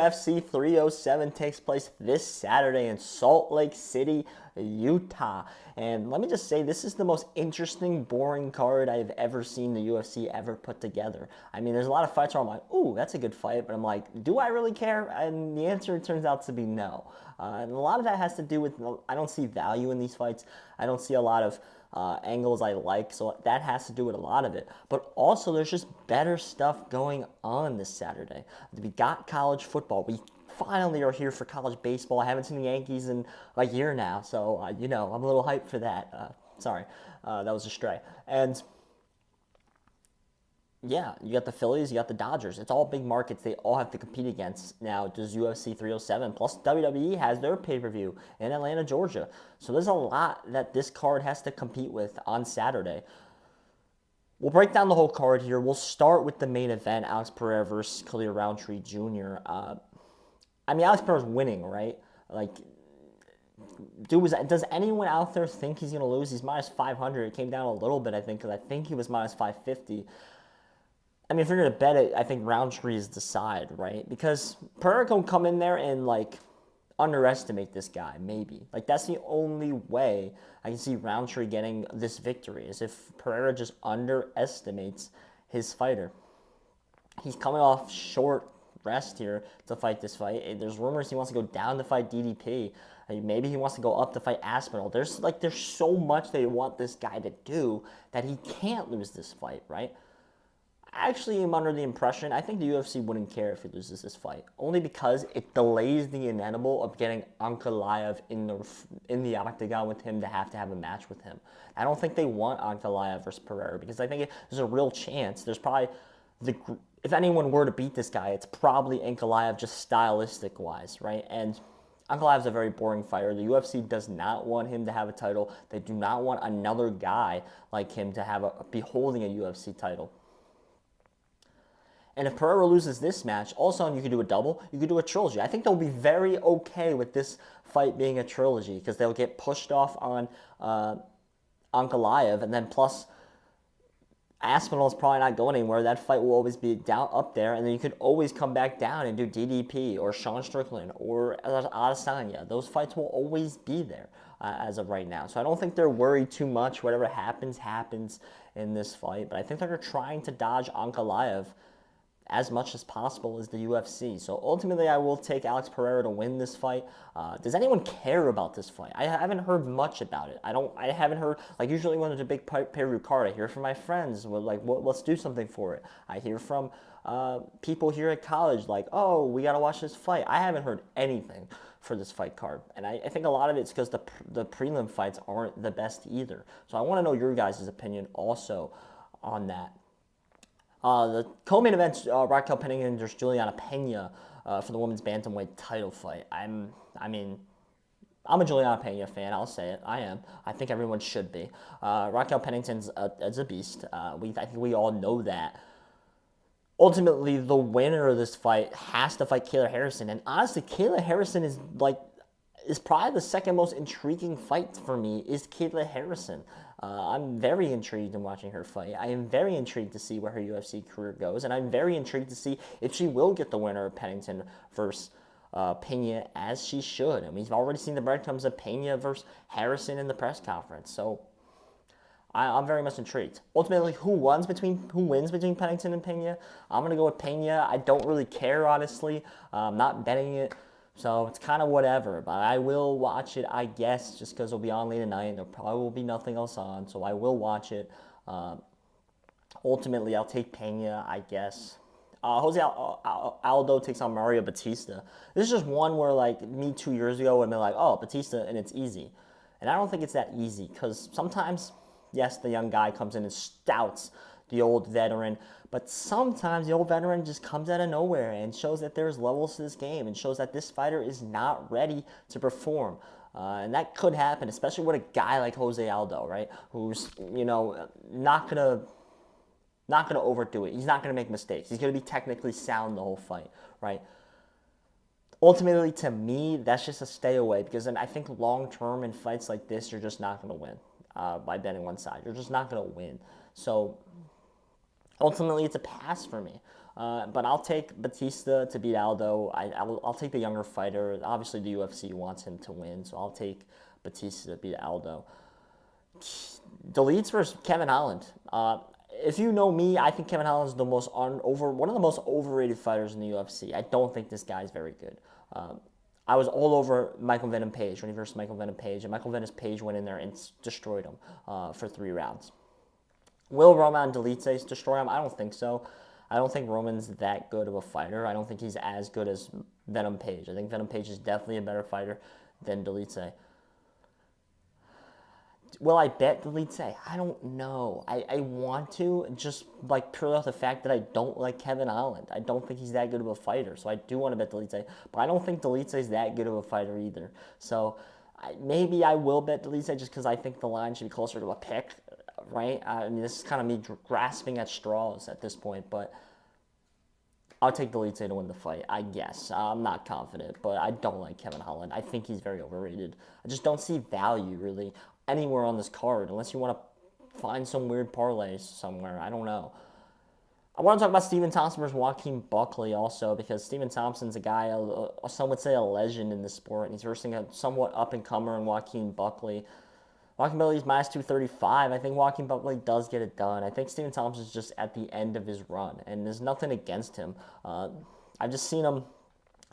UFC 307 takes place this Saturday in Salt Lake City, Utah. And let me just say, this is the most interesting, boring card I've ever seen the UFC ever put together. I mean, there's a lot of fights where I'm like, ooh, that's a good fight, but I'm like, do I really care? And the answer turns out to be no. And a lot of that has to do with, I don't see value in these fights. I don't see a lot of angles I like, so that has to do with a lot of it. But also, there's just better stuff going on this Saturday. We got college football. We finally are here for college baseball. I haven't seen the Yankees in a year now, so I'm a little hyped for that. Sorry, that was a stray. And yeah, you got the Phillies, you got the Dodgers. It's all big markets they all have to compete against. Now, does UFC 307 plus WWE has their pay-per-view in Atlanta, Georgia. So there's a lot that this card has to compete with on Saturday. We'll break down the whole card here. We'll start with the main event, Alex Pereira versus Khalil Rountree Jr. Alex Pereira's winning, right? Like, does anyone out there think he's going to lose? He's minus 500. It came down a little bit, I think, because I think he was minus 550. If you're going to bet it, I think Rountree is the side, right? Because Pereira can come in there and, underestimate this guy, maybe. That's the only way I can see Rountree getting this victory, is if Pereira just underestimates his fighter. He's coming off short rest here to fight this fight. There's rumors he wants to go down to fight DDP. Maybe he wants to go up to fight Aspinall. There's so much they want this guy to do that he can't lose this fight, right? I actually am under the impression, I think the UFC wouldn't care if he loses this fight, only because it delays the inevitable of getting Ankalaev in the octagon with him to have a match with him. I don't think they want Ankalaev versus Pereira, because I think there's a real chance. There's probably, if anyone were to beat this guy, it's probably Ankalaev just stylistic-wise, right? And Ankalaev's a very boring fighter. The UFC does not want him to have a title. They do not want another guy like him to be holding a UFC title. And if Pereira loses this match, all of a sudden you could do a double, you could do a trilogy. I think they'll be very okay with this fight being a trilogy, because they'll get pushed off on Ankalaev, and then plus Aspinall's probably not going anywhere. That fight will always be down up there, and then you could always come back down and do DDP or Sean Strickland or Adesanya. Those fights will always be there as of right now. So I don't think they're worried too much. Whatever happens, happens in this fight. But I think they're trying to dodge Ankalaev as much as possible as the UFC. So ultimately, I will take Alex Pereira to win this fight. Does anyone care about this fight? I haven't heard much about it. I haven't heard, usually when there's a big pay-per-view card, I hear from my friends, let's do something for it. I hear from people here at college, oh, we got to watch this fight. I haven't heard anything for this fight card. And I think a lot of it's because the prelim fights aren't the best either. So I want to know your guys' opinion also on that. The co-main event, Raquel Pennington versus Juliana Pena for the women's bantamweight title fight. I'm a Juliana Pena fan. I'll say it. I am. I think everyone should be. Raquel Pennington's a beast. I think we all know that. Ultimately, the winner of this fight has to fight Kayla Harrison. And honestly, Kayla Harrison is probably the second most intriguing fight for me, is Kayla Harrison. I'm very intrigued in watching her fight. I am very intrigued to see where her UFC career goes, and I'm very intrigued to see if she will get the winner of Pennington versus Pena, as she should. And we've already seen the breadcrumbs of Pena versus Harrison in the press conference. So I'm very much intrigued. Ultimately, who wins between Pennington and Pena? I'm going to go with Pena. I don't really care, honestly. I'm not betting it. So it's kind of whatever, but I will watch it, I guess, just because it'll be on late at night. There probably will be nothing else on, so I will watch it. Ultimately, I'll take Pena, I guess. Jose Aldo takes on Mario Batista. This is just one where, me 2 years ago would have been oh, Batista, and it's easy. And I don't think it's that easy, because sometimes, yes, the young guy comes in and stouts the old veteran, but sometimes the old veteran just comes out of nowhere and shows that there's levels to this game and shows that this fighter is not ready to perform. And that could happen, especially with a guy like Jose Aldo, right? Who's, not gonna overdo it. He's not gonna make mistakes. He's gonna be technically sound the whole fight, right? Ultimately, to me, that's just a stay away, because then I think long term in fights like this, you're just not gonna win by betting one side. You're just not gonna win. So ultimately, it's a pass for me. But I'll take Batista to beat Aldo. I'll take the younger fighter. Obviously, the UFC wants him to win, so I'll take Batista to beat Aldo. Deletes versus Kevin Holland. If you know me, I think Kevin Holland is one of the most overrated fighters in the UFC. I don't think this guy's very good. I was all over Michael Venom Page when he versus Michael Venom Page, and Michael Venom Page went in there and destroyed him for 3 rounds. Will Roman Dolidze destroy him? I don't think so. I don't think Roman's that good of a fighter. I don't think he's as good as Venom Page. I think Venom Page is definitely a better fighter than Dolidze. Will I bet Dolidze? I don't know. I want to, just like purely off the fact that I don't like Kevin Holland. I don't think he's that good of a fighter, so I do want to bet Dolidze. But I don't think Dolidze is that good of a fighter either. So maybe I will bet Dolidze just because I think the line should be closer to a pick, right? I mean, this is kind of me grasping at straws at this point, but I'll take Dolidze to win the fight, I guess. I'm not confident, but I don't like Kevin Holland. I think he's very overrated. I just don't see value, really, anywhere on this card, unless you want to find some weird parlays somewhere. I don't know. I want to talk about Stephen Thompson versus Joaquin Buckley also, because Stephen Thompson's a guy, some would say a legend in the sport, and he's versing a somewhat up-and-comer in Joaquin Buckley. Joaquin Buckley's minus 235. I think Joaquin Buckley does get it done. I think Stephen Thompson's just at the end of his run, and there's nothing against him. I've just seen him.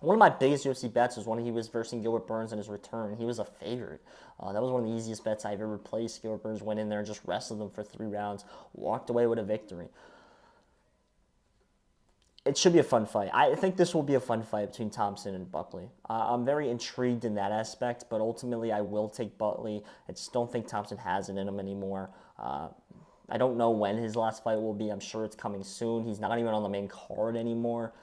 One of my biggest UFC bets was when he was versing Gilbert Burns in his return. He was a favorite. That was one of the easiest bets I've ever placed. Gilbert Burns went in there and just wrestled him for 3 rounds, walked away with a victory. It should be a fun fight. I think this will be a fun fight between Thompson and Buckley. I'm very intrigued in that aspect, but ultimately I will take Buckley. I just don't think Thompson has it in him anymore. I don't know when his last fight will be. I'm sure it's coming soon. He's not even on the main card anymore.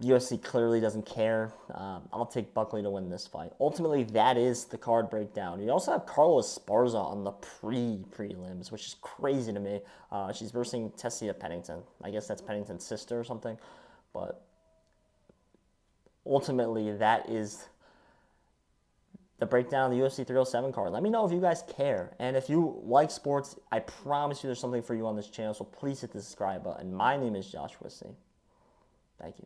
UFC clearly doesn't care. I'll take Buckley to win this fight. Ultimately, that is the card breakdown. You also have Carlos Esparza on the prelims, which is crazy to me. She's versing Tessia Pennington. I guess that's Pennington's sister or something. But ultimately, that is the breakdown of the UFC 307 card. Let me know if you guys care. And if you like sports, I promise you there's something for you on this channel. So please hit the subscribe button. My name is Josh Wissey. Thank you.